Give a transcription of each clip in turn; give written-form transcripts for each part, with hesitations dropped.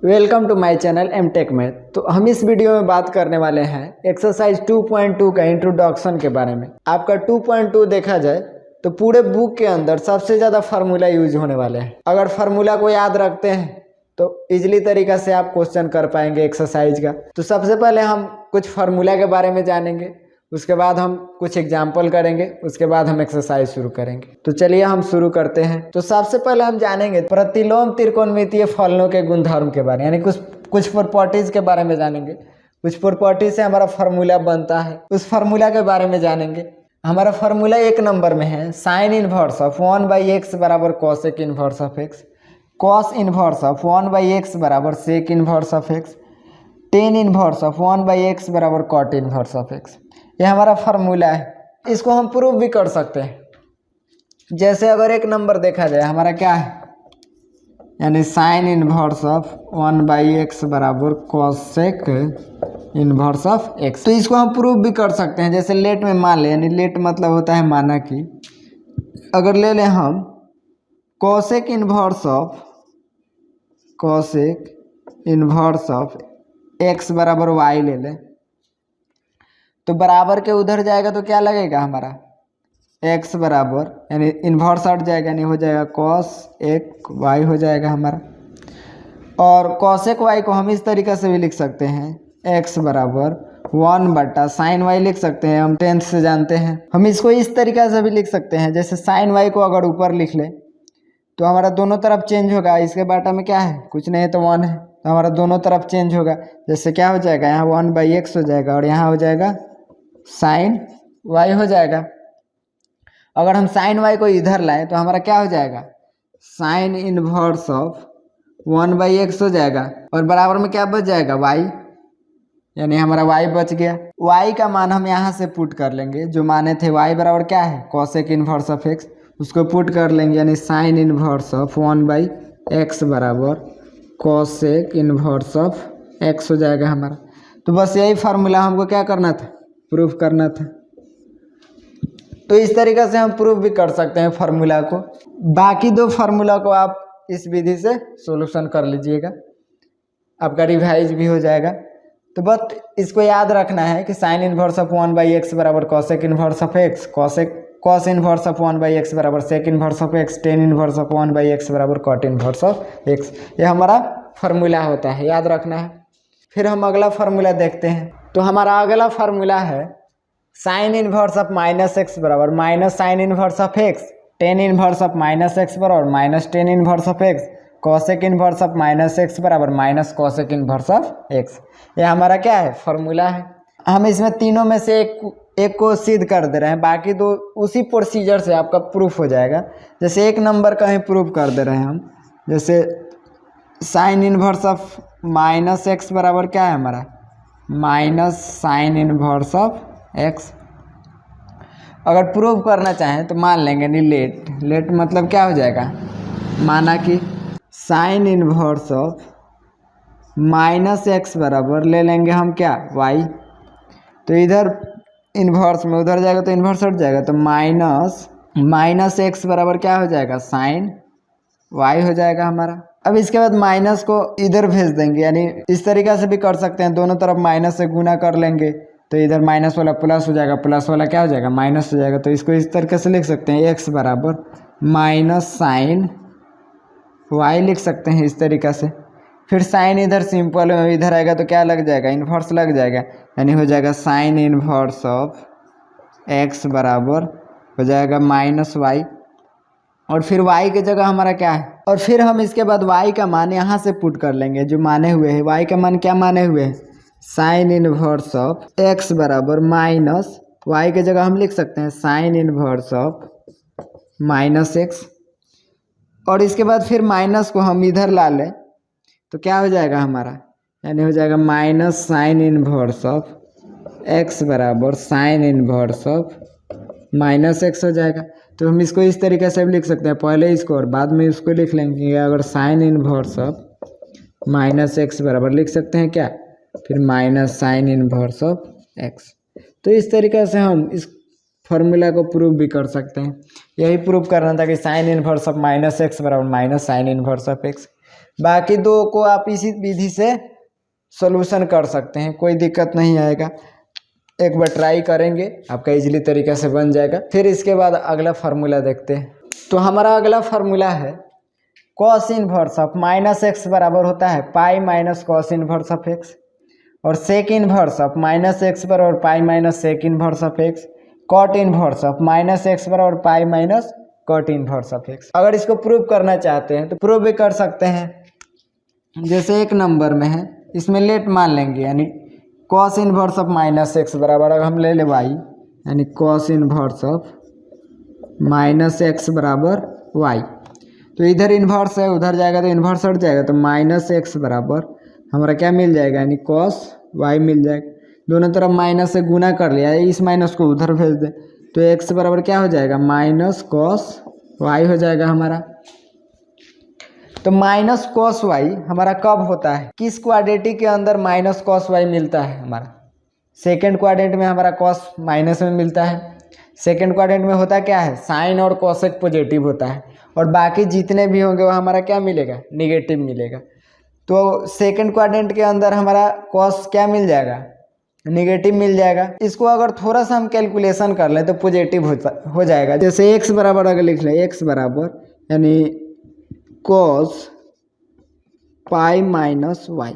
Welcome to my channel MTech में। तो हम इस वीडियो में बात करने वाले हैं एक्सरसाइज 2.2 का इंट्रोडक्शन के बारे में। आपका 2.2 देखा जाए तो पूरे बुक के अंदर सबसे ज़्यादा फार्मूला यूज होने वाले हैं। अगर फार्मूला को याद रखते हैं तो इजीली तरीका से आप क्वेश्चन कर पाएंगे एक्सरसाइज का। तो सबसे पहले हम कुछ फार्मूला के बारे में जानेंगे, उसके बाद हम कुछ एग्जाम्पल करेंगे, उसके बाद हम एक्सरसाइज शुरू करेंगे। तो चलिए हम शुरू करते हैं। तो सबसे पहले हम जानेंगे प्रतिलोम त्रिकोणमितीय फलनों के गुणधर्म के बारे में, यानी कुछ प्रॉपर्टीज के बारे में जानेंगे। कुछ प्रॉपर्टीज से हमारा फार्मूला बनता है, उस फार्मूला के बारे में जानेंगे। हमारा फार्मूला 1 नंबर में है साइन इनवर्स ऑफ 1/x बराबर cosec inverse of x, cos inverse of 1/x बराबर sec inverse of x, tan inverse of 1/x बराबर कॉट इनवर्स ऑफ x। ये हमारा फार्मूला है। इसको हम प्रूव भी कर सकते हैं। जैसे अगर 1 नंबर देखा जाए हमारा क्या है, यानी साइन इनवर्स ऑफ 1/x बराबर कॉसेक इनवर्स ऑफ x। तो इसको हम प्रूव भी कर सकते हैं। जैसे लेट में मान ले, यानी लेट मतलब होता है माना कि अगर ले लें हम कॉसेक इनवर्स ऑफ x बराबर y ले लें, तो बराबर के उधर जाएगा तो क्या लगेगा हमारा x बराबर, यानी इन्वर्स हट जाएगा, यानी हो जाएगा cos एक y हो जाएगा हमारा। और cosec y को हम इस तरीक़े से भी लिख सकते हैं, x बराबर 1/sin y लिख सकते हैं, हम 10th से जानते हैं। हम इसको इस तरीक़े से भी लिख सकते हैं, जैसे sin y को अगर ऊपर लिख ले तो हमारा दोनों तरफ चेंज होगा। इसके बाटा में क्या है, कुछ नहीं है तो 1 है, तो हमारा दोनों तरफ चेंज होगा। जैसे क्या हो जाएगा, यहाँ 1/x हो जाएगा और यहाँ हो जाएगा साइन y हो जाएगा। अगर हम साइन y को इधर लाएं तो हमारा क्या हो जाएगा, साइन इनवर्स ऑफ 1/x हो जाएगा और बराबर में क्या बच जाएगा y, यानी हमारा y बच गया। y का मान हम यहाँ से पुट कर लेंगे, जो माने थे y बराबर क्या है कॉसेक इनवर्स ऑफ x, उसको पुट कर लेंगे, यानी साइन इनवर्स ऑफ 1/x बराबर कॉसेक इनवर्स ऑफ x हो जाएगा हमारा। तो बस यही फार्मूला हमको क्या करना था, प्रूफ करना था। तो इस तरीक़े से हम प्रूफ भी कर सकते हैं फार्मूला को। बाकी 2 फार्मूला को आप इस विधि से सॉल्यूशन कर लीजिएगा, आपका रिवाइज भी हो जाएगा। तो बस इसको याद रखना है कि साइन इनवर्स ऑफ 1/x बराबर cosec inverse of x, cos inverse of 1/x बराबर sec inverse of x, tan inverse of 1/x बराबर कॉट इनवर्स ऑफ x। ये हमारा फार्मूला होता है, याद रखना है। फिर हम अगला फार्मूला देखते हैं। तो हमारा अगला फार्मूला है साइन इनवर्स ऑफ -x बराबर minus sign inverse of x, tan inverse of -x बराबर minus ten inverse of x, cosec inverse of -x बराबर minus cosec inverse of x। ये हमारा क्या है, फार्मूला है। हम इसमें तीनों में से एक को सिद्ध कर दे रहे हैं, बाकी 2 उसी प्रोसीजर से आपका प्रूफ हो जाएगा। जैसे 1 नंबर का ही प्रूफ कर दे रहे हैं हम। जैसे साइन इनवर्स ऑफ -x बराबर क्या है हमारा, minus sign inverse of x। अगर प्रूव करना चाहें तो मान लेंगे, नहीं लेट मतलब क्या हो जाएगा, माना कि साइन इनवर्स ऑफ -x बराबर ले लेंगे हम क्या y, तो इधर इन्वर्स में उधर जाएगा तो इन्वर्स हट जाएगा, तो माइनस x बराबर क्या हो जाएगा, साइन y हो जाएगा हमारा। अब इसके बाद माइनस को इधर भेज देंगे, यानी इस तरीक़े से भी कर सकते हैं, दोनों तरफ माइनस से गुना कर लेंगे तो इधर माइनस वाला प्लस हो जाएगा, प्लस वाला क्या हो जाएगा, माइनस हो जाएगा। तो इसको इस तरीके से लिख सकते हैं, x बराबर माइनस साइन y लिख सकते हैं इस तरीक़े से। फिर साइन इधर सिंपल इधर आएगा तो क्या लग जाएगा, इन्वर्स लग जाएगा, यानी हो जाएगा साइन इन्वर्स ऑफ x बराबर हो जाएगा -y। और फिर y की जगह हमारा क्या है, और फिर हम इसके बाद y का मान यहाँ से पुट कर लेंगे, जो माने हुए हैं y का मान क्या माने हुए हैं, साइन इनवर्स ऑफ x बराबर माइनस y की जगह हम लिख सकते हैं साइन इनवर्स ऑफ -x। और इसके बाद फिर माइनस को हम इधर ला लें तो क्या हो जाएगा हमारा, यानी हो जाएगा minus sign inverse of x बराबर साइन इनवर्स ऑफ -x हो जाएगा। तो हम इसको इस तरीके से भी लिख सकते हैं, पहले इसको और बाद में इसको लिख लेंगे। अगर साइन इनवर्स ऑफ -x बराबर लिख सकते हैं क्या, फिर minus sign inverse of x। तो इस तरीके से हम इस फार्मूला को प्रूव भी कर सकते हैं। यही प्रूव करना था कि साइन इनवर्स ऑफ -x बराबर minus sign inverse of x। बाकी दो को आप इसी विधि से सॉल्यूशन कर सकते हैं, कोई दिक्कत नहीं आएगा। एक बार ट्राई करेंगे, आपका इजीली तरीके से बन जाएगा। फिर इसके बाद अगला फार्मूला देखते हैं। तो हमारा अगला फार्मूला है cos inverse of minus x बराबर होता है pi minus cos inverse of x, और sec inverse of minus x बराबर pi minus sec inverse of x, cot inverse of minus x बराबर pi minus cot inverse of x. अगर इसको prove करना चाहते हैं तो प्रूव भी कर सकते हैं। जैसे एक नंबर में है, इसमें लेट मान लेंगे, यानी cos inverse of minus x बराबर अगर हम ले ले वाई, यानी cos inverse of minus x बराबर वाई। तो इधर इन्वर्स है, उधर जाएगा तो इन्वर्स हट जाएगा, तो माइनस एक्स बराबर हमारा क्या मिल जाएगा, यानी कॉस वाई मिल जाएगा। दोनों तरफ माइनस से गुना कर लिया, इस माइनस को उधर भेज दें तो एक्स बराबर क्या हो जाएगा, माइनस कॉस वाई हो जाएगा हमारा। तो माइनस कॉस वाई हमारा कब होता है, किस क्वाड्रेटिक के अंदर माइनस कॉस वाई मिलता है हमारा? सेकेंड क्वाड्रेंट में हमारा कॉस माइनस में मिलता है। सेकेंड क्वाड्रेंट में होता क्या है, साइन और कॉसेक पॉजिटिव होता है, और बाकी जितने भी होंगे वो हमारा क्या मिलेगा, निगेटिव मिलेगा। तो सेकेंड क्वाड्रेंट के अंदर हमारा कॉस क्या मिल जाएगा, निगेटिव मिल जाएगा। इसको अगर थोड़ा सा हम कैलकुलेशन कर लें तो पॉजिटिव हो जाएगा। जैसे एक्स बराबर अगर लिख लें, एक्स बराबर यानी कॉस पाई माइनस वाई,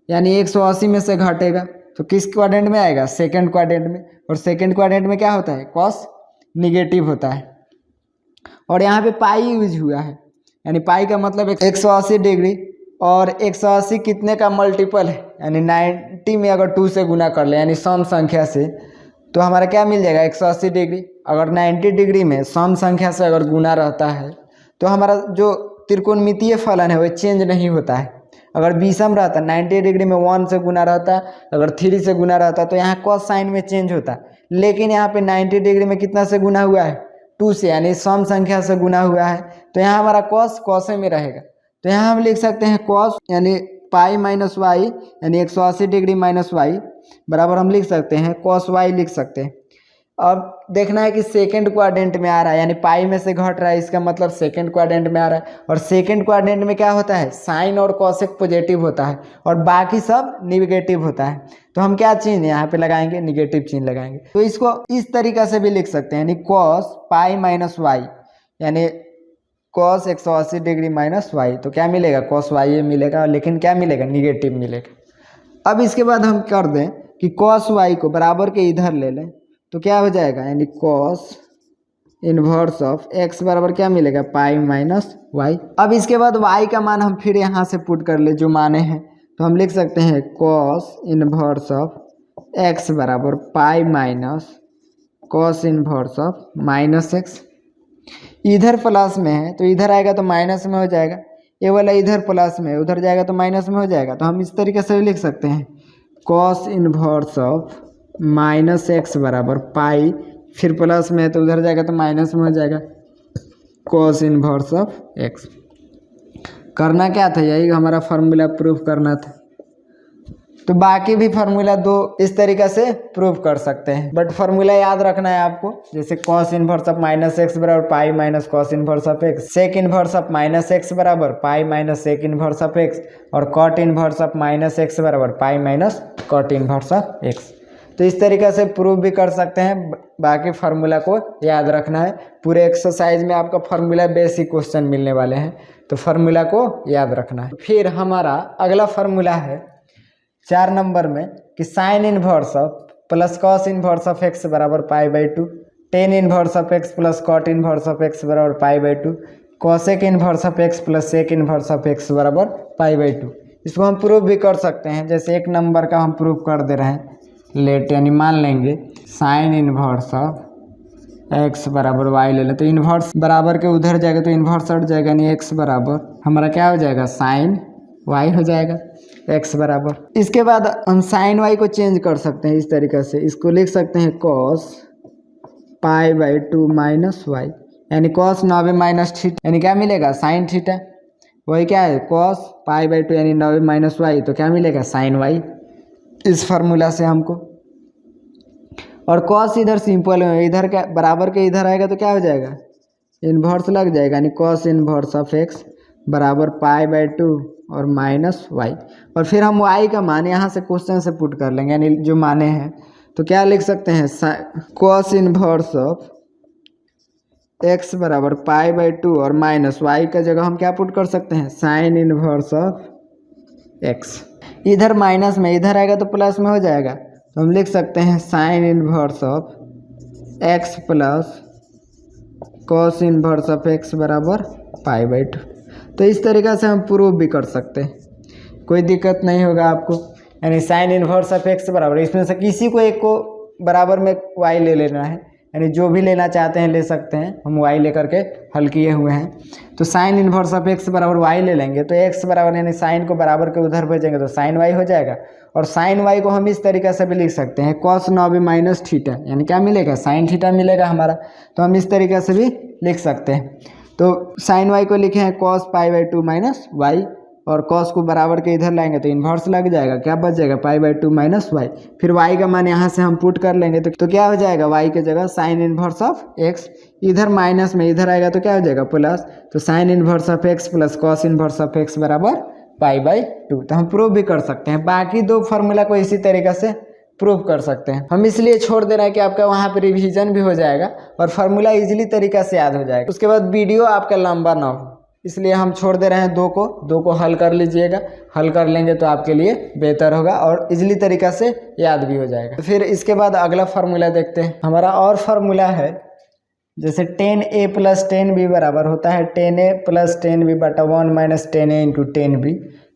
यानी 180 में से घटेगा तो किस क्वाड्रेंट में आएगा, सेकेंड क्वाड्रेंट में। और सेकेंड क्वाड्रेंट में क्या होता है, कॉस निगेटिव होता है। और यहाँ पे पाई यूज हुआ है, यानी पाई का मतलब 180 डिग्री, और 180 कितने का मल्टीपल है, यानी 90 में अगर 2 से गुना कर ले, यानी सम संख्या से, तो हमारा क्या मिल जाएगा, 180 डिग्री। अगर 90 डिग्री में सम संख्या से अगर गुना रहता है तो हमारा जो त्रिकोणमितीय फलन है वो चेंज नहीं होता है। अगर विषम रहता, 90 डिग्री में 1 से गुना रहता, अगर 3 से गुना रहता, तो यहाँ कॉस साइन में चेंज होता। लेकिन यहाँ पे 90 डिग्री में कितना से गुना हुआ है, 2 से, यानी सम संख्या से गुना हुआ है, तो यहाँ हमारा कॉस कॉसे में रहेगा। तो यहाँ हम लिख सकते हैं कॉस यानी पाई माइनस वाई, यानी 180 डिग्री माइनस वाई बराबर हम लिख सकते हैं कॉस वाई लिख सकते हैं। अब देखना है कि सेकेंड क्वाड्रेंट में आ रहा है, यानी पाई में से घट रहा है, इसका मतलब सेकेंड क्वाड्रेंट में आ रहा है। और सेकेंड क्वाड्रेंट में क्या होता है, साइन और कॉसेक पॉजिटिव होता है, और बाकी सब निगेटिव होता है। तो हम क्या चिन्ह यहाँ पे लगाएंगे, निगेटिव चिन्ह लगाएंगे। तो इसको इस तरीका से भी लिख सकते हैं, यानी कॉस पाई माइनस वाई, यानी कॉस 180 डिग्री माइनस वाई, तो क्या मिलेगा, कॉस वाई मिलेगा, लेकिन क्या मिलेगा, निगेटिव मिलेगा। अब इसके बाद हम कर दें कि कॉस वाई को बराबर के इधर ले लें, तो क्या हो जाएगा, यानी कॉस इनवर्स ऑफ एक्स बराबर क्या मिलेगा, पाई माइनस वाई। अब इसके बाद वाई का मान हम फिर यहाँ से पुट कर ले जो माने हैं, तो हम लिख सकते हैं कॉस इनवर्स ऑफ एक्स बराबर pi minus cos inverse of minus x. इधर प्लस में है तो इधर आएगा तो माइनस में हो जाएगा, ये वाला इधर प्लस में है, उधर जाएगा तो माइनस में हो जाएगा। तो हम इस तरीके से भी लिख सकते हैं cos inverse of minus x बराबर पाई, फिर प्लस में है तो उधर जाएगा तो माइनस में हो जाएगा, कॉस इनवर्स ऑफ एक्स। करना क्या था, यही हमारा फार्मूला प्रूफ करना था। तो बाकी भी फार्मूला दो इस तरीके से प्रूव कर सकते हैं, बट फार्मूला याद रखना है आपको। जैसे cos inverse of minus x बराबर pi minus cos inverse of x, sec inverse of minus x बराबर pi minus sec inverse of x, और cot inverse of minus x बराबर pi minus cot inverse of x. तो इस तरीके से prove भी कर सकते हैं। बाकी फार्मूला को याद रखना है। पूरे एक्सरसाइज में आपका फार्मूला बेसिक क्वेश्चन मिलने वाले हैं, तो फार्मूला को याद रखना है। फिर हमारा अगला फार्मूला है 4 नंबर में कि sine inverse of plus cos inverse of x बराबर pi by 2, tan inverse of x plus cot inverse of x बराबर pi by 2, cosec inverse of x plus sec inverse of x बराबर pi by 2। इसको हम prove भी कर सकते हैं। जैसे 1 नंबर का हम प्रूव कर दे रहे हैं, लेट यानी मान लेंगे साइन इनवर्स ऑफ एक्स बराबर वाई ले लें, तो इन्वर्स बराबर के उधर जाएगा तो इन्वर्स हट जाएगा, यानी एक्स बराबर हमारा क्या हो जाएगा, साइन वाई हो जाएगा एक्स बराबर। इसके बाद हम साइन वाई को चेंज कर सकते हैं इस तरीके से, इसको लिख सकते हैं cos pi by 2 minus y, यानी कॉस 90 माइनस थीटा, यानी क्या मिलेगा, साइन थीटा। वही क्या है, कॉस पाई बाई 2 यानी 90 माइनस वाई, तो क्या मिलेगा, साइन वाई। इस फार्मूला से हमको, और कॉस इधर सिंपल है, इधर का बराबर के इधर आएगा तो क्या हो जाएगा, इन्वर्स लग जाएगा, यानी कॉस इन्वर्स ऑफ एक्स बराबर π/2 और माइनस वाई, और फिर हम y का मान यहाँ से क्वेश्चन से पुट कर लेंगे, यानी जो माने हैं। तो क्या लिख सकते हैं, cos इनवर्स ऑफ x बराबर π/2 और माइनस वाई का जगह हम क्या पुट कर सकते हैं, साइन इनवर्स ऑफ x। इधर माइनस में इधर आएगा तो प्लस में हो जाएगा, तो हम लिख सकते हैं sign inverse of x plus cos inverse of x बराबर π/2। तो इस तरीक़ा से हम प्रूव भी कर सकते हैं, कोई दिक्कत नहीं होगा आपको। यानी साइन इनवर्स ऑफ x बराबर, इसमें से किसी को एक को बराबर में y ले लेना है, यानी जो भी लेना चाहते हैं ले सकते हैं, हम y लेकर के हल किए हुए हैं। तो साइन इनवर्स ऑफ x बराबर y ले लेंगे, तो x बराबर यानी साइन को बराबर के उधर भेजेंगे तो साइन y हो जाएगा। और साइन y को हम इस तरीक़े से भी लिख सकते हैं, कॉस 9 माइनस थीटा, यानी क्या मिलेगा, साइन थीटा मिलेगा हमारा। तो हम इस तरीक़े से भी लिख सकते हैं। तो साइन y को लिखे हैं कॉस π/2 माइनस वाई, और कॉस को बराबर के इधर लाएंगे तो इन्वर्स लग जाएगा, क्या बच जाएगा, π/2 माइनस वाई। फिर y का मान यहाँ से हम पुट कर लेंगे तो क्या हो जाएगा, y के जगह साइन इनवर्स ऑफ x, इधर माइनस में इधर आएगा तो क्या हो जाएगा प्लस, तो sine inverse of x plus cos inverse of x बराबर π/2। तो हम प्रूव भी कर सकते हैं। बाकी दो फार्मूला को इसी तरीके से प्रूव कर सकते हैं। हम इसलिए छोड़ दे रहे हैं कि आपका वहाँ पे रिवीजन भी हो जाएगा और फार्मूला इजीली तरीका से याद हो जाएगा, उसके बाद वीडियो आपका लंबा ना हो, इसलिए हम छोड़ दे रहे हैं। दो को हल कर लीजिएगा, हल कर लेंगे तो आपके लिए बेहतर होगा और इजीली तरीका से याद भी हो जाएगा। फिर इसके बाद अगला फार्मूला देखते हैं। हमारा और फार्मूला है, जैसे 10a प्लस 10b बराबर होता है 10a प्लस 10b बटा 1 माइनस 10a इंटू 10b।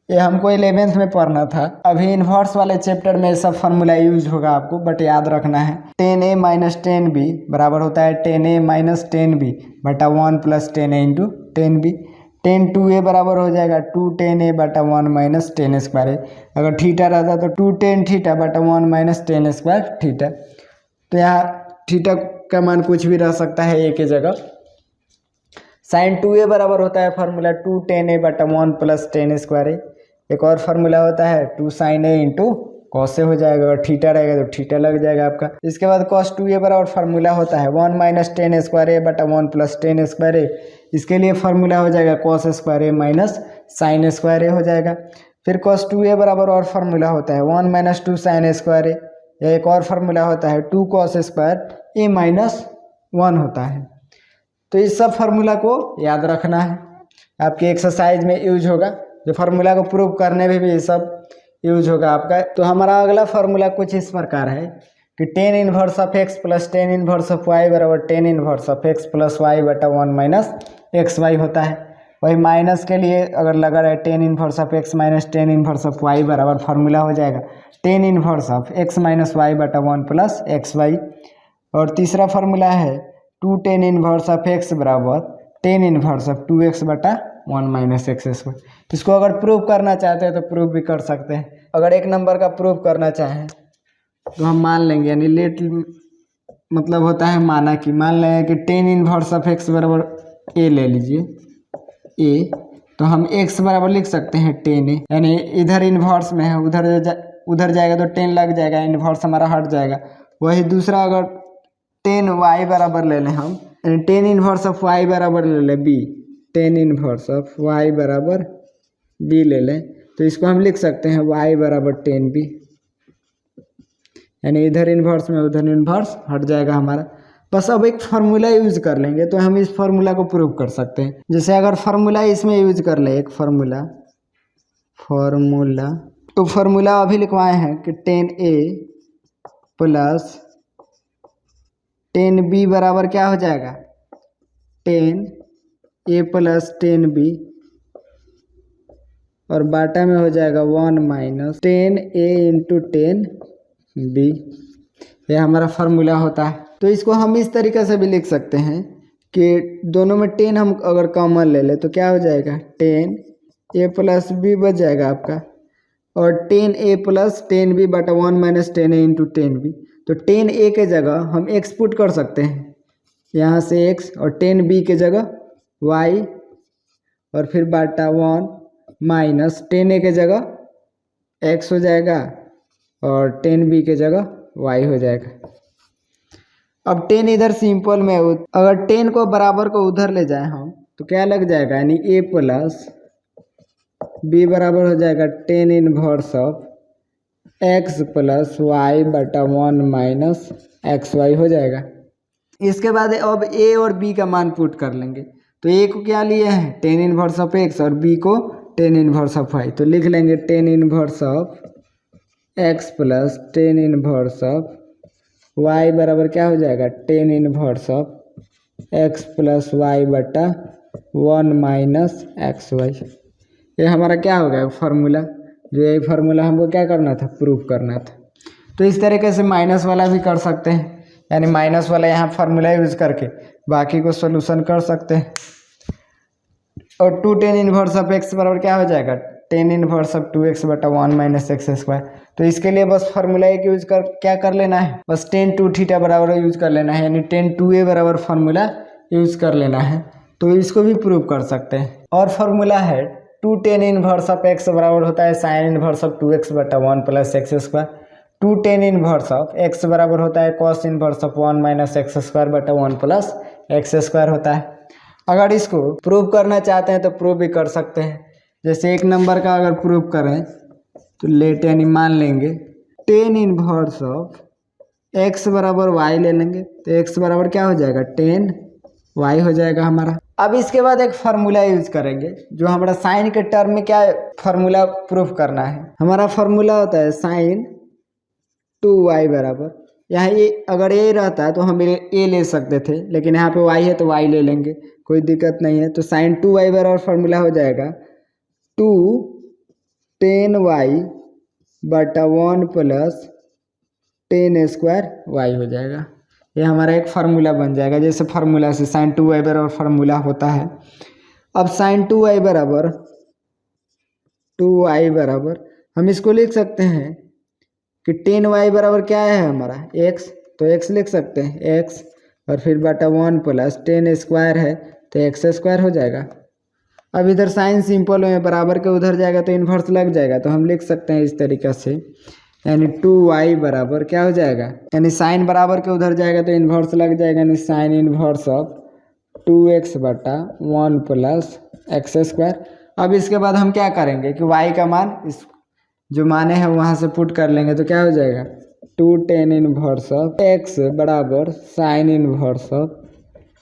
ये हमको 11th में पढ़ना था। अभी इन्वर्स वाले चैप्टर में सब फार्मूला यूज होगा आपको, बट याद रखना है 10a माइनस 10b बराबर होता है 10a माइनस 10b बटा 1 plus 10a into 10b। 10 2a बराबर हो जाएगा 2 10a बटा 1 माइनस 10 स्क्वायर। अगर थीटा रहता तो 2 10 थीटा बटा 1 माइनस 10 स्क्वायर थीटा। तो यहाँ थीटा का मान कुछ भी रह सकता है a के जगह। साइन 2a बराबर होता है फार्मूला 2 10a बटा 1 प्लस 10 स्क्वायर। एक और फार्मूला होता है 2 साइन a इंटू कॉस से हो जाएगा, अगर थीटा रहेगा तो थीटा लग जाएगा आपका। इसके बाद कॉस 2a बराबर फार्मूला होता है 1 माइनस 10 स्क्वायर a बटा 1 प्लस 10 स्क्वायर a। इसके लिए फार्मूला हो जाएगा cos square a minus sine square a हो जाएगा। फिर कॉस 2a बराबर और फार्मूला होता है 1 माइनस 2 साइन स्क्वायर a, या एक और फार्मूला होता है 2 कॉस स्क्वायर a माइनस 1 होता है। तो इस सब फार्मूला को याद रखना है, आपकी एक्सरसाइज में यूज होगा, जो फार्मूला को प्रूव करने में भी ये सब यूज होगा आपका। तो हमारा अगला फार्मूला कुछ इस प्रकार है कि 10 inverse of x plus 10 inverse of y बराबर 10 inverse of x plus y बटा 1 माइनस एक्स वाई होता है। वही माइनस के लिए अगर लगा रहे 10 inverse of x minus 10 inverse of y बराबर फार्मूला हो जाएगा 10 inverse of x minus y बटा 1 प्लस एक्स वाई। और तीसरा फार्मूला है 2 10 इनवर्स ऑफ x बराबर 10 इनवर्स ऑफ 2x बटा 1 माइनस एक्स स्क्वायर। इसको अगर प्रूव करना चाहते हैं तो प्रूव भी कर सकते हैं। अगर एक नंबर का प्रूव करना चाहें तो हम मान लेंगे, यानी लेट मतलब होता है माना कि, मान लेंगे कि 10 इनवर्स ऑफ x बराबर a ले लीजिए a, तो हम x बराबर लिख सकते हैं 10a, यानी इधर इन्वर्स में है, उधर जाएगा तो 10 लग जाएगा, इन्वर्स हमारा हट जाएगा। वही दूसरा अगर 10y बराबर ले लें हम, 10 इनवर्स ऑफ y बराबर ले लें b, 10 इनवर्स ऑफ y बराबर b ले लें, तो इसको हम लिख सकते हैं y बराबर 10b, यानी इधर इन्वर्स में उधर इन्वर्स हट जाएगा हमारा। बस अब एक फार्मूला यूज कर लेंगे तो हम इस फार्मूला को प्रूव कर सकते हैं। जैसे अगर फार्मूला इसमें यूज कर ले, एक फार्मूला तो फार्मूला अभी लिखवाए हैं कि 10a प्लस 10b बराबर क्या हो जाएगा 10a प्लस 10b, और बाटा में हो जाएगा 1 माइनस 10a इंटू 10b। यह हमारा फार्मूला होता है। तो इसको हम इस तरीके से भी लिख सकते हैं कि दोनों में 10 हम अगर कॉमन ले ले तो क्या हो जाएगा 10a प्लस b बच जाएगा आपका, और 10a प्लस 10b बटा 1 माइनस 10a इंटू 10b। तो 10a के जगह हम x पुट कर सकते हैं, यहाँ से x, और 10b के जगह y, और फिर बाटा 1 माइनस 10a के जगह x हो जाएगा और 10b के जगह y हो जाएगा। अब 10 इधर सिंपल में, अगर 10 को बराबर को उधर ले जाए हम तो क्या लग जाएगा, यानी a प्लस b बराबर हो जाएगा tan inverse of x plus y बटा 1 माइनस एक्स वाई हो जाएगा। इसके बाद अब a और b का मान पुट कर लेंगे। तो a को क्या लिए हैं टेन इनवर्स ऑफ x और b को टेन इनवर्स ऑफ y। तो लिख लेंगे tan inverse of x plus tan inverse of y बराबर क्या हो जाएगा tan inverse of x plus y बटा 1 माइनस एक्स वाई। ये हमारा क्या हो गया फार्मूला। जो ये फार्मूला हमको क्या करना था प्रूफ करना था। तो इस तरीके से माइनस वाला भी कर सकते हैं, यानी माइनस वाला यहाँ फार्मूला यूज करके बाकी को सोल्यूशन कर सकते हैं। और two tan inverse of x बराबर क्या हो जाएगा टेन इनवर्स ऑफ 2x बटा 1 माइनस एक्स स्क्वायर। तो इसके लिए बस फार्मूला एक यूज कर क्या कर लेना है बस टेन टू थीटा बराबर यूज कर लेना है, यानी टेन टू ए बराबर फार्मूला यूज कर लेना है। तो इसको भी प्रूव कर सकते हैं। और फार्मूला है two tan inverse of x बराबर होता है साइन इनवर्स ऑफ 2x बटा 1 plus x square. Two tan inverse of x बराबर होता है cos inverse of 1 minus x square बटा 1 प्लस एक्स स्क्वायर होता है। अगर इसको प्रूव करना चाहते हैं तो प्रूव भी कर सकते हैं। जैसे एक नंबर का अगर प्रूव करें तो लेट यानी मान लेंगे टेन इनवर्स ऑफ एक्स बराबर वाई ले लेंगे। तो एक्स बराबर क्या हो जाएगा टेन वाई हो जाएगा हमारा। अब इसके बाद एक फार्मूला यूज करेंगे जो हमारा साइन के टर्म में क्या फार्मूला प्रूफ करना है। हमारा फार्मूला होता है साइन 2y बराबर, यहाँ ये अगर ए रहता है तो हम ए ले सकते थे, लेकिन यहाँ पे y है तो y ले लेंगे, कोई दिक्कत नहीं है। तो साइन 2y बराबर फार्मूला हो जाएगा 2 10y बटा 1 प्लस 10 स्क्वायर y हो जाएगा। ये हमारा एक फार्मूला बन जाएगा। जैसे फार्मूला से साइन 2y बराबर फार्मूला होता है। अब साइन 2y बराबर हम इसको लिख सकते हैं कि 10y बराबर क्या है हमारा x, तो x लिख सकते हैं x और फिर बटा 1 प्लस 10 स्क्वायर है तो एक्स स्क्वायर हो जाएगा। अब इधर साइन सिंपल में बराबर के उधर जाएगा तो इन्वर्स लग जाएगा, तो हम लिख सकते हैं इस तरीके से, यानी 2y बराबर क्या हो जाएगा, यानी साइन बराबर के उधर जाएगा तो इन्वर्स लग जाएगा, यानी साइन इन्वर्स ऑफ 2x बटा 1 प्लस एक्स स्क्वायर। अब इसके बाद हम क्या करेंगे कि y का मान इस जो माने हैं वहाँ से पुट कर लेंगे तो क्या हो जाएगा 2 टेन इन्वर्स ऑफ x बराबर साइन इन्वर्स ऑफ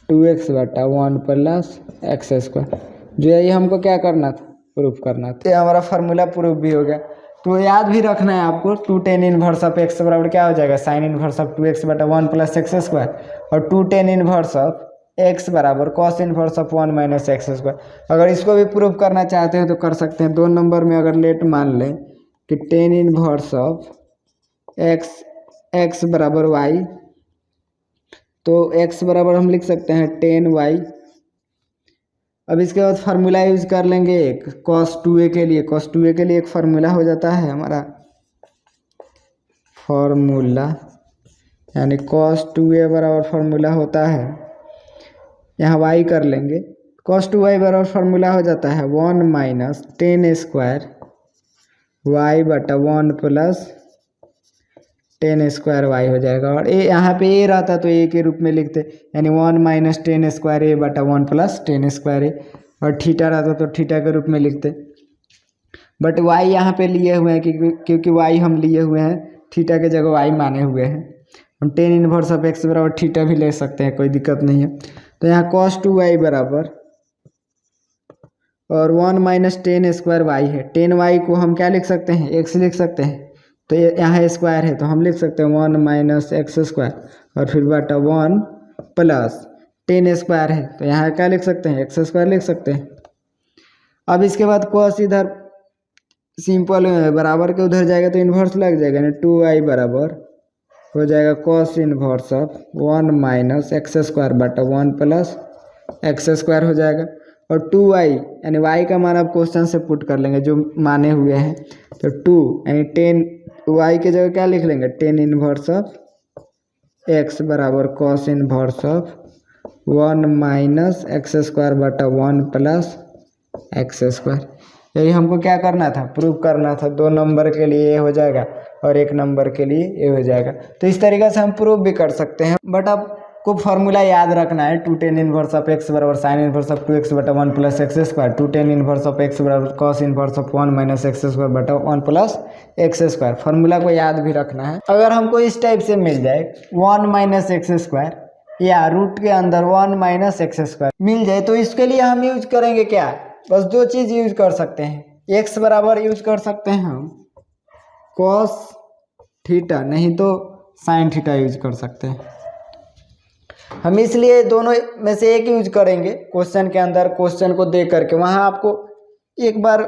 2x बटा 1 प्लस एक्स स्क्वायर। जो है ये हमको क्या करना था प्रूफ करना था। ये हमारा फार्मूला प्रूफ भी हो गया। तो याद भी रखना है आपको 2 टेन इन्वर्स ऑफ x बराबर क्या हो जाएगा साइन इन्वर्स ऑफ 2x बटा 1 प्लस एक्स स्क्वायर, और 2 टेन इन्वर्स ऑफ x बराबर cos inverse of 1 minus x square. अगर इसको भी प्रूफ करना चाहते हैं तो कर सकते हैं। 2 नंबर में अगर लेट मान लें कि टेन इन्वर्स ऑफ x बराबर y, तो x बराबर हम लिख सकते हैं 10y। अब इसके बाद फार्मूला यूज कर लेंगे एक cos 2a के लिए। cos 2a के लिए एक फार्मूला हो जाता है हमारा फार्मूला, यानी cos 2a बराबर फार्मूला होता है, यहाँ y कर लेंगे, cos 2y बराबर फार्मूला हो जाता है 1 माइनस 10 स्क्वायर y बटा 1 प्लस 10 स्क्वायर y हो जाएगा। और ए यहाँ पे ए रहता तो ए के रूप में लिखते, यानी 1 माइनस 10 स्क्वायर ए बटा 1 प्लस 10 स्क्वायर ए, और थीटा रहता तो थीटा के रूप में लिखते। बट y यहाँ पे लिए हुए हैं क्योंकि y हम लिए हुए हैं, थीटा के जगह y माने हुए हैं। हम 10 इनवर्स ऑफ x बराबर थीटा भी ले सकते हैं, कोई दिक्कत नहीं है। तो यहाँ cos 2y बराबर और 1 माइनस 10 स्क्वायर y है। 10y को हम क्या लिख सकते हैं x लिख सकते हैं, तो यहाँ स्क्वायर है तो हम लिख सकते हैं 1 माइनस एक्स स्क्वायर और फिर बटा 1 प्लस 10 स्क्वायर है तो यहाँ क्या लिख सकते हैं एक्स स्क्वायर लिख सकते हैं। अब इसके बाद cos इधर सिंपल बराबर के उधर जाएगा तो इन्वर्स लग जाएगा, यानी 2y बराबर हो जाएगा cos inverse of 1 minus x square बटा 1 प्लस एक्स स्क्वायर हो जाएगा। और 2y यानी y का मान आप क्वेश्चन से पुट कर लेंगे जो माने हुए हैं, तो 2 यानी 10 y के जगह क्या लिख लेंगे 10 इन्वर्स ऑफ x बराबर cos inverse of 1 minus x square बटा 1 प्लस एक्स स्क्वायर। यही हमको क्या करना था प्रूव करना था। 2 नंबर के लिए ये हो जाएगा और 1 नंबर के लिए ये हो जाएगा। तो इस तरीके से हम प्रूव भी कर सकते हैं। बट अब को फार्मूला याद रखना है 2 tan इनवर्स ऑफ x बराबर साइन इनवर्स ऑफ 2x बटा 1 plus x square, 2 tan inverse of x बराबर cos inverse of 1 minus x square बटा 1 प्लस एक्स स्क्वायर। फार्मूला को याद भी रखना है। अगर हमको इस टाइप से मिल जाए 1 माइनस एक्स स्क्वायर या रूट के अंदर 1 माइनस एक्स स्क्वायर मिल जाए तो इसके लिए हम यूज करेंगे क्या, बस दो चीज़ यूज कर सकते हैं। x बराबर यूज कर सकते हैं हम कॉस थीटा, नहीं तो साइन थीटा यूज कर सकते हैं। हम इसलिए दोनों में से एक यूज करेंगे क्वेश्चन के अंदर। क्वेश्चन को देख करके वहाँ आपको एक बार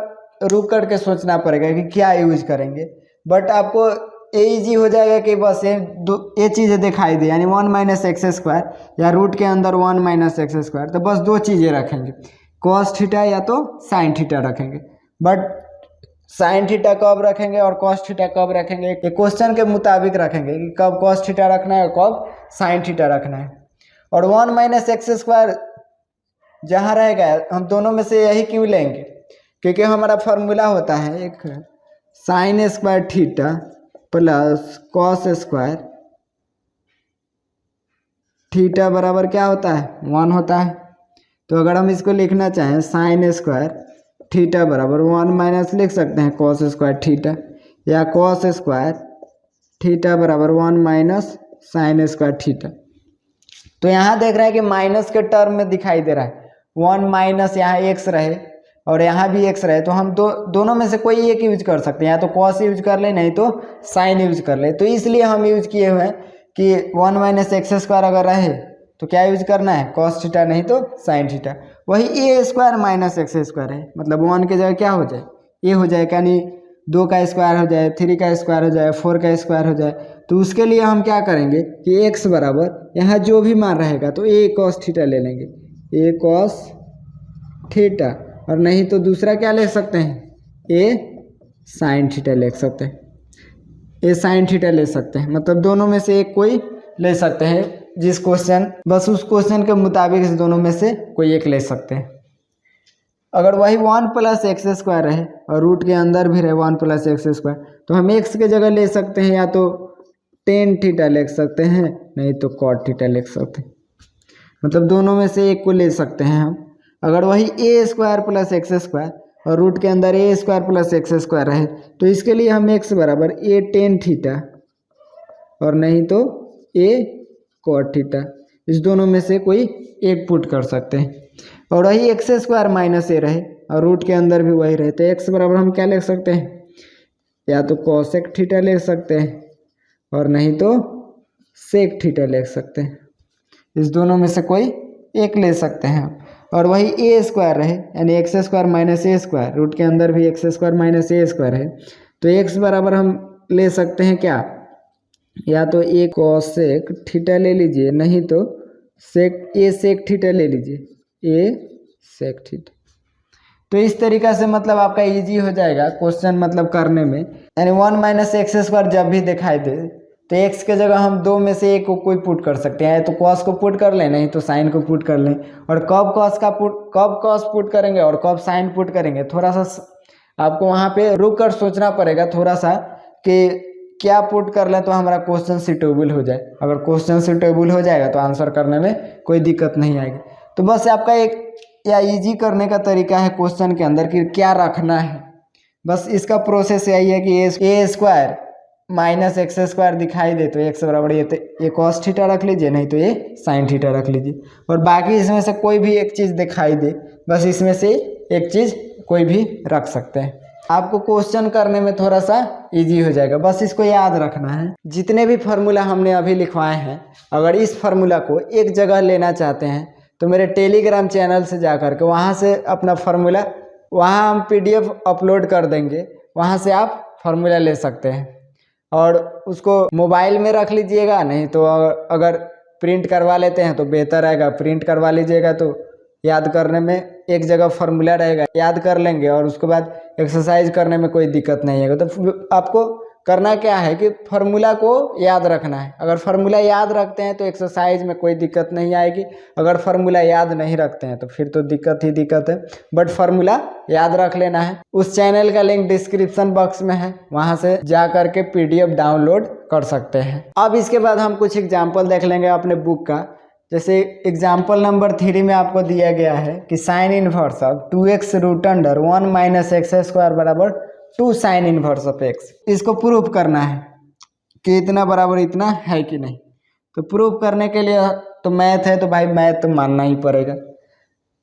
रुक करके सोचना पड़ेगा कि क्या यूज करेंगे, बट आपको ये ईजी हो जाएगा कि बस ये चीज़ें दिखाई दे, यानी 1 माइनस एक्स स्क्वायर या रूट के अंदर 1 माइनस एक्स स्क्वायर, तो बस दो चीज़ें रखेंगे, कॉस थीटा या तो साइन थीटा रखेंगे। बट साइन थीटा कब रखेंगे और कॉस थीटा कब रखेंगे, ये क्वेश्चन के मुताबिक रखेंगे कि कब कॉस थीटा रखना है और कब साइन थीटा रखना है। और 1 माइनस एक्स स्क्वायर जहाँ रहेगा हम दोनों में से यही क्यों लेंगे, क्योंकि हमारा फार्मूला होता है एक sign square theta plus cos square theta बराबर क्या होता है 1 होता है। तो अगर हम इसको लिखना चाहें साइन स्क्वायर थीटा बराबर 1 माइनस लिख सकते हैं कॉस स्क्वायर थीटा, या कॉस स्क्वायर थीटा बराबर 1 माइनस साइन स्क्वायर थीटा। तो यहाँ देख रहे हैं कि माइनस के टर्म में दिखाई दे रहा है 1 माइनस, यहाँ एक्स रहे और यहाँ भी एक्स रहे, तो हम दोनों में से कोई एक यूज कर सकते हैं, या तो कॉस यूज कर ले नहीं तो साइन यूज कर ले। तो इसलिए हम यूज किए हुए हैं कि 1 माइनस एक्स स्क्वायर अगर रहे तो क्या यूज करना है कॉस थीटा नहीं तो साइन थीटा। वही ए स्क्वायर माइनस एक्स स्क्वायर है, मतलब 1 के जगह क्या हो जाए ए हो जाए, यानी 2 का स्क्वायर हो जाए, 3 का स्क्वायर हो जाए, 4 का स्क्वायर हो जाए। तो उसके लिए हम क्या करेंगे कि x बराबर यहाँ जो भी मान रहेगा तो ए कॉस थीटा ले लेंगे, ए कॉस थीटा, और नहीं तो दूसरा क्या ले सकते हैं ए साइन थीटा ले सकते हैं, ए साइन थीटा ले सकते हैं। मतलब दोनों में से एक कोई ले सकते हैं, जिस क्वेश्चन बस उस क्वेश्चन के मुताबिक इस दोनों में से कोई एक ले सकते हैं। अगर वही 1 प्लस एक्स स्क्वायर रहे और रूट के अंदर भी रहे 1 प्लस एक्स स्क्वायर, तो हम एक्स के जगह ले सकते हैं या तो टेन थीटा लिख सकते हैं, नहीं तो कॉट थीटा लिख सकते हैं। मतलब दोनों में से एक को ले सकते हैं हम। अगर वही ए स्क्वायर प्लस एक्स स्क्वायर और रूट के अंदर ए स्क्वायर प्लस एक्स स्क्वायर रहे तो इसके लिए हम एक्स बराबर ए टेन थीटा और नहीं तो ए कॉट थीटा, इस दोनों में से कोई एक पुट कर सकते हैं। और वही एक्स स्क्वायर माइनस ए रहे और रूट के अंदर भी वही रहे तो एक्स बराबर हम क्या लिख सकते हैं, या तो कॉसेक थीटा लिख सकते हैं और नहीं तो सेक थीटा लिख सकते हैं। इस दोनों में से कोई एक ले सकते हैं। और वही ए स्क्वायर रहे यानी एक्स स्क्वायर माइनस ए स्क्वायर, रूट के अंदर भी एक्स स्क्वायर माइनस ए स्क्वायर है, तो एक्स बराबर हम ले सकते हैं क्या, या तो ए कॉसेक थीटा ले लीजिए, नहीं तो सेक ए सेक थीटा ले लीजिए, ए सेक थीटा। तो इस तरीक़ा से मतलब आपका इजी हो जाएगा क्वेश्चन मतलब करने में। यानी 1 माइनस एक्स स्क्वायर जब भी दिखाई दे तो एक्स के जगह हम दो में से एक को कोई पुट कर सकते हैं, तो कॉस को पुट कर लें नहीं तो साइन को पुट कर लें। और कब कॉस पुट करेंगे और कब साइन पुट करेंगे, थोड़ा सा आपको वहाँ पे रुक कर सोचना पड़ेगा थोड़ा सा कि क्या पुट कर लें तो हमारा क्वेश्चन सुटेबल हो जाए। अगर क्वेश्चन सुटेबल हो जाएगा तो आंसर करने में कोई दिक्कत नहीं आएगी। तो बस आपका एक या इजी करने का तरीका है क्वेश्चन के अंदर कि क्या रखना है, बस इसका प्रोसेस यही है कि ए स्क्वायर माइनस एक्स स्क्वायर दिखाई दे तो एक्स बराबर ये कॉस थीटा रख लीजिए, नहीं तो ये साइन थीटा रख लीजिए। और बाकी इसमें से कोई भी एक चीज़ दिखाई दे, बस इसमें से एक चीज़ कोई भी रख सकते हैं। आपको क्वेश्चन करने में थोड़ा सा इजी हो जाएगा, बस इसको याद रखना है। जितने भी फार्मूला हमने अभी लिखवाए हैं, अगर इस फार्मूला को एक जगह लेना चाहते हैं तो मेरे टेलीग्राम चैनल से जा कर के वहाँ से अपना फार्मूला, वहाँ हम PDF अपलोड कर देंगे, वहाँ से आप फार्मूला ले सकते हैं। और उसको मोबाइल में रख लीजिएगा, नहीं तो अगर प्रिंट करवा लेते हैं तो बेहतर रहेगा, प्रिंट करवा लीजिएगा तो याद करने में एक जगह फार्मूला रहेगा, याद कर लेंगे और उसके बाद एक्सरसाइज करने में कोई दिक्कत नहीं आएगा। तो आपको करना क्या है कि फार्मूला को याद रखना है। अगर फार्मूला याद रखते हैं तो एक्सरसाइज में कोई दिक्कत नहीं आएगी, अगर फार्मूला याद नहीं रखते हैं तो फिर तो दिक्कत ही दिक्कत है। बट फार्मूला याद रख लेना है। उस चैनल का लिंक डिस्क्रिप्शन बॉक्स में है, वहाँ से जा करके PDF डाउनलोड कर सकते हैं। अब इसके बाद हम कुछ एग्जाम्पल देख लेंगे अपने बुक का जैसे एग्जाम्पल नंबर 3 में आपको दिया गया है कि sine inverse of 2x root under 1 minus x square बराबर 2 साइन इनवर्स ऑफ x। इसको प्रूव करना है कि इतना बराबर इतना है कि नहीं। तो प्रूव करने के लिए तो मैथ है, तो भाई मैथ तो मानना ही पड़ेगा,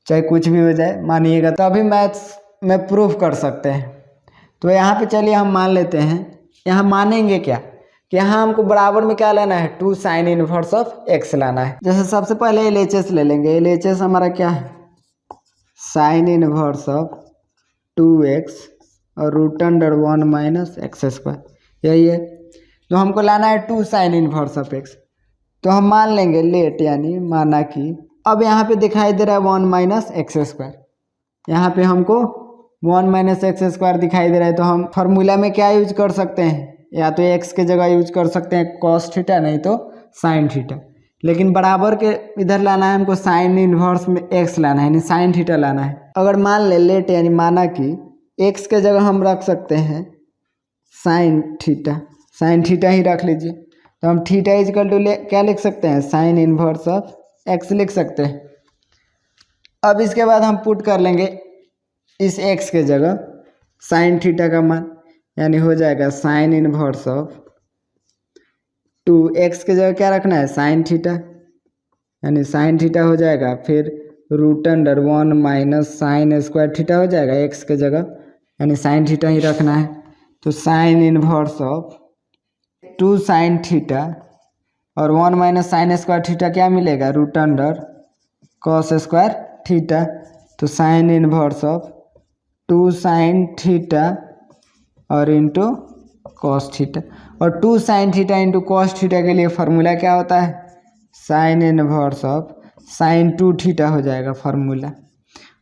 चाहे कुछ भी हो जाए मानिएगा, तो अभी मैथ्स में प्रूव कर सकते हैं। तो यहाँ पे चलिए हम मान लेते हैं, यहाँ मानेंगे क्या कि यहाँ हमको बराबर में क्या लेना है, 2 साइन इनवर्स ऑफ x लाना है। जैसे सबसे पहले LHS ले लेंगे। LHS हमारा क्या है, साइन इनवर्स ऑफ 2x और root under 1 minus x square, यही है। तो हमको लाना है 2 साइन इनवर्स ऑफ x। तो हम मान लेंगे लेट, यानी माना कि अब यहाँ पे दिखाई दे रहा है 1 माइनस एक्स स्क्वायर, यहाँ पे हमको 1 माइनस एक्स स्क्वायर दिखाई दे रहा है। तो हम फार्मूला में क्या यूज कर सकते हैं, या तो x के जगह यूज कर सकते हैं कॉस थीटा, नहीं तो साइन थीटा। लेकिन बराबर के इधर लाना है हमको, साइन इनवर्स में x लाना है, यानी साइन थीटा लाना है। अगर मान ले लेट, यानी माना कि x के जगह हम रख सकते हैं साइन थीटा, साइन थीटा ही रख लीजिए। तो हम थीटा इजकल टू क्या लिख सकते हैं, साइन इनवर्स ऑफ x लिख सकते हैं। अब इसके बाद हम पुट कर लेंगे इस x के जगह साइन थीटा का मान, यानी हो जाएगा साइन इनवर्स ऑफ 2x के जगह क्या रखना है, साइन थीटा, यानी साइन थीटा हो जाएगा, फिर root under 1 minus sine square theta हो जाएगा x के जगह, यानी साइन थीटा ही रखना है। तो sine inverse of 2 sine theta और 1 माइनस साइन स्क्वायर थीटा क्या मिलेगा, root under cos square theta. तो sine inverse of 2 sine theta और इंटू कॉस थीटा, और 2 sine theta into cos theta के लिए फार्मूला क्या होता है, sine inverse of sine 2 theta हो जाएगा फार्मूला।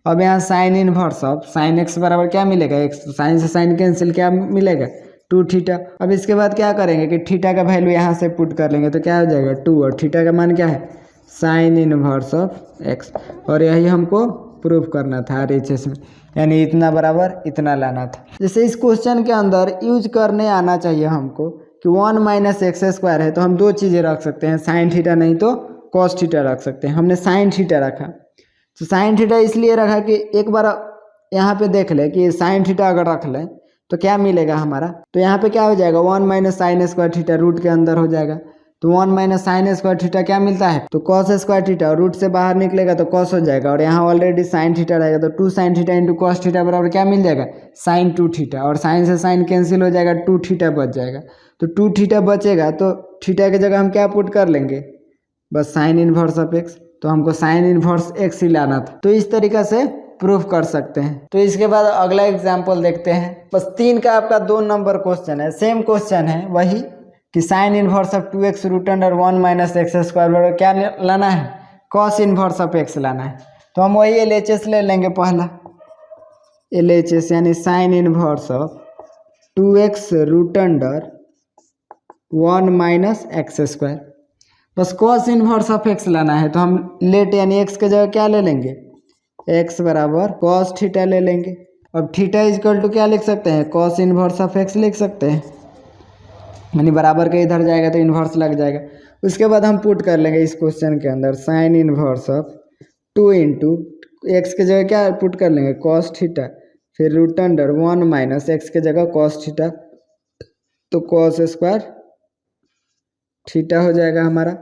अब यहाँ sine inverse of sine x बराबर क्या मिलेगा, x, तो साइन से साइन कैंसिल, क्या मिलेगा 2 थीटा। अब इसके बाद क्या करेंगे कि थीटा का वैल्यू यहाँ से पुट कर लेंगे, तो क्या हो जाएगा 2, और थीटा का मान क्या है, साइन इनवर्स ऑफ x। और यही हमको प्रूफ करना था RHS में, यानी इतना बराबर इतना लाना था। जैसे इस क्वेश्चन के अंदर यूज करने आना चाहिए हमको कि 1 माइनस एक्स स्क्वायर है, तो हम 2 चीज़ें रख सकते हैं, साइन थीटा नहीं तो कॉस थीटा रख सकते हैं। हमने साइन थीटा रखा, तो साइन थीटा इसलिए रखा कि एक बार यहाँ पे देख ले कि साइन थीटा अगर रख लें तो क्या मिलेगा हमारा, तो यहाँ पे क्या हो जाएगा 1 minus sine square theta root के अंदर हो जाएगा। तो 1 माइनस साइन स्क्वायर थीटा क्या मिलता है, तो कॉस स्क्वायर थीटा, और रूट से बाहर निकलेगा तो कॉस हो जाएगा, और यहाँ ऑलरेडी साइन थीटा रहेगा, तो 2 sine theta into cos theta बराबर क्या मिल जाएगा, साइन 2 थीटा, और साइन से साइन कैंसिल हो जाएगा, 2 थीटा बच जाएगा। तो 2 थीटा बचेगा, तो थीटा की जगह हम क्या पुट कर लेंगे, बस साइन इनवर्स ऑफ x। तो हमको साइन इनवर्स x ही लाना था। तो इस तरीका से प्रूफ कर सकते हैं। तो इसके बाद अगला एग्जाम्पल देखते हैं। बस 3 का आपका 2 नंबर क्वेश्चन है, सेम क्वेश्चन है वही कि sine inverse of 2x root under 1 minus x square बराबर क्या लाना है, कॉस इनवर्स ऑफ x लाना है। तो हम वही LHS ले लेंगे पहला, LHS यानी sine inverse of 2x root under 1 minus x square. बस कॉस इनवर्स ऑफ x लाना है, तो हम लेट यानी x के जगह क्या ले लेंगे, x बराबर कॉस थीटा ले लेंगे। अब थीटा इजकल टू क्या लिख सकते हैं, कॉस इनवर्स ऑफ x लिख सकते हैं, यानी बराबर के इधर जाएगा तो इन्वर्स लग जाएगा। उसके बाद हम पुट कर लेंगे इस क्वेश्चन के अंदर sign inverse of 2 into x के जगह क्या पुट कर लेंगे, कॉस थीटा, फिर रूट अंडर 1 माइनस एक्स के जगह कॉस थीटा, तो कॉस स्क्वायर थीटा हो जाएगा हमारा,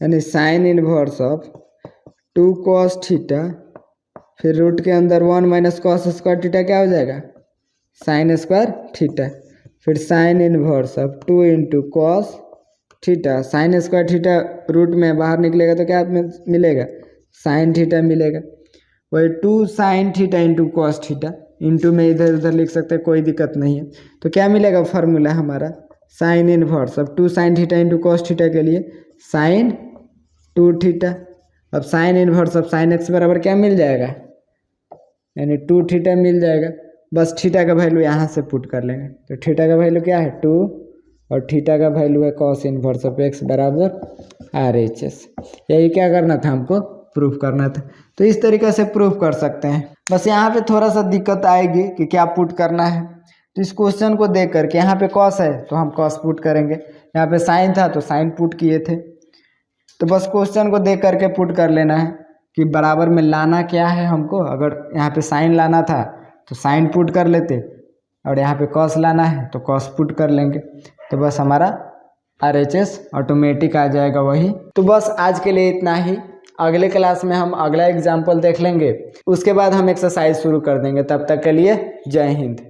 यानी sine inverse of 2 cos theta, फिर रूट के अंदर 1 माइनस कॉस स्क्वायर थीटा क्या हो जाएगा, साइन स्क्वायर थीटा, फिर sine inverse of 2 into cos theta, sine square theta root में बाहर निकलेगा तो क्या मिलेगा, साइन थीटा मिलेगा। वही 2 sine theta into cos theta, into में इधर उधर लिख सकते हैं, कोई दिक्कत नहीं है। तो क्या मिलेगा फार्मूला हमारा, sign inverse of 2 sine theta into cos theta के लिए साइन 2 थीटा। अब sign inverse of sine x बराबर क्या मिल जाएगा, यानी 2 थीटा मिल जाएगा। बस थीटा का वैल्यू यहाँ से पुट कर लेंगे, तो थीटा का वैल्यू क्या है 2, और थीटा का वैल्यू है कॉस इनवर्स ऑफ x बराबर RHS। यही क्या करना था, हमको प्रूफ करना था। तो इस तरीके से प्रूफ कर सकते हैं। बस यहाँ पे थोड़ा सा दिक्कत आएगी कि क्या पुट करना है। तो इस क्वेश्चन को देख करके यहाँ पे कॉस है तो हम कॉस पुट करेंगे, यहाँ पे साइन था तो साइन पुट किए थे। तो बस क्वेश्चन को देख करके पुट कर लेना है कि बराबर में लाना क्या है हमको। अगर यहाँ पे साइन लाना था तो साइन पुट कर लेते, और यहाँ पे कॉस लाना है तो कॉस पुट कर लेंगे। तो बस हमारा RHS ऑटोमेटिक आ जाएगा वही। तो बस आज के लिए इतना ही। अगले क्लास में हम अगला एग्जाम्पल देख लेंगे, उसके बाद हम एक्सरसाइज शुरू कर देंगे। तब तक के लिए जय हिंद।